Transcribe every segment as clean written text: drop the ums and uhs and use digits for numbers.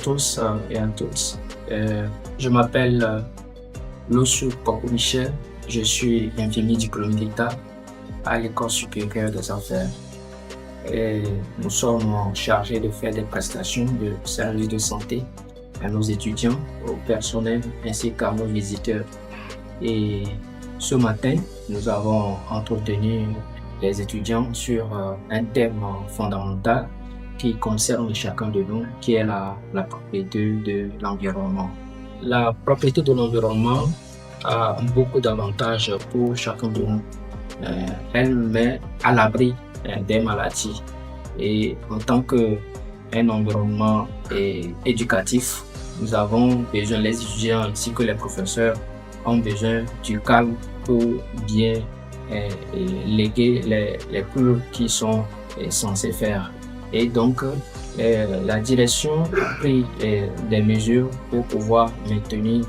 tous et à toutes. Je m'appelle Lossou Popo Michel. Je suis infirmier diplômé d'État à l'École supérieure des affaires. Et nous sommes chargés de faire des prestations de services de santé à nos étudiants, au personnel ainsi qu'à nos visiteurs. Et ce matin, nous avons entretenu les étudiants sur un thème fondamental qui concerne chacun de nous, qui est la propriété de l'environnement. La propriété de l'environnement a beaucoup d'avantages pour chacun de nous. Elle met à l'abri des maladies. Et en tant qu'un environnement éducatif, nous avons besoin, les étudiants ainsi que les professeurs ont besoin du calme pour bien léguer les cours qui sont censés faire. Et donc, la direction a pris des mesures pour pouvoir maintenir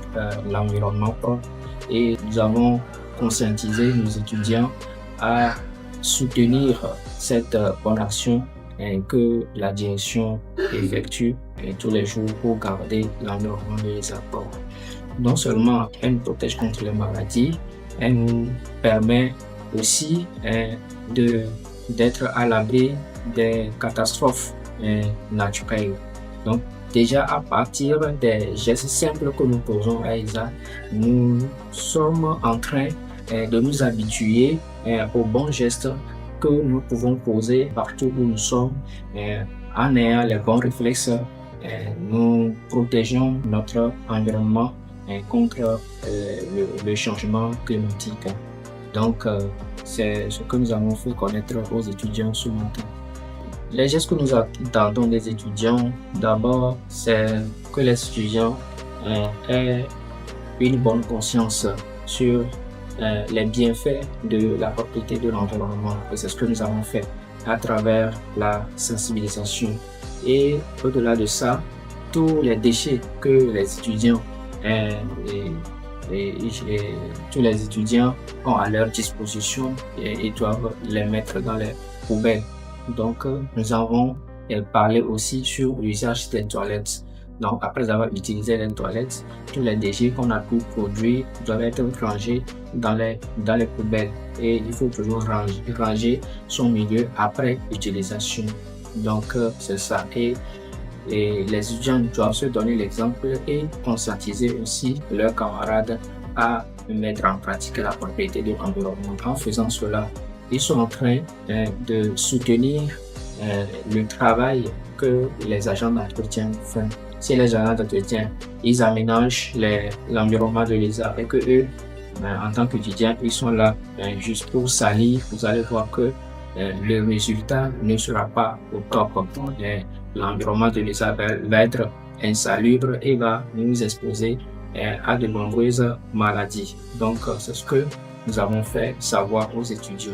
l'environnement propre et nous avons conscientisé nos étudiants à soutenir cette bonne action que la direction effectue tous les jours pour garder l'environnement de les apports. Non seulement elle nous protège contre les maladies, elle nous permet aussi d'être à l'abri des catastrophes naturelles. Donc déjà à partir des gestes simples que nous posons à ESA, nous sommes en train de nous habituer aux bons gestes que nous pouvons poser partout où nous sommes. En ayant les bons réflexes, nous protégeons notre environnement contre le changement climatique. Donc, c'est ce que nous avons fait connaître aux étudiants ce matin. Les gestes que nous attendons des étudiants, d'abord, c'est que les étudiants aient une bonne conscience sur les bienfaits de la propriété de l'environnement. C'est ce que nous avons fait à travers la sensibilisation. Et au-delà de ça, tous les déchets que les étudiants tous les étudiants ont à leur disposition et doivent les mettre dans les poubelles. Donc, nous avons parlé aussi sur l'usage des toilettes. Donc, après avoir utilisé les toilettes, tous les déchets qu'on a pu produire doivent être rangés dans les poubelles. Et il faut toujours ranger son milieu après utilisation. Donc, c'est ça. Et les étudiants doivent se donner l'exemple et conscientiser aussi leurs camarades à mettre en pratique la propriété de l'environnement. En faisant cela, ils sont en train de soutenir le travail que les agents d'entretien font. Si les agents d'entretien, ils aménagent l'environnement de l'ESA et que eux, en tant qu'étudiants, ils sont là juste pour salir, vous allez voir que le résultat ne sera pas au top. L'environnement de l'ESA va être insalubre et va nous exposer à de nombreuses maladies. Donc, c'est ce que nous avons fait savoir aux étudiants.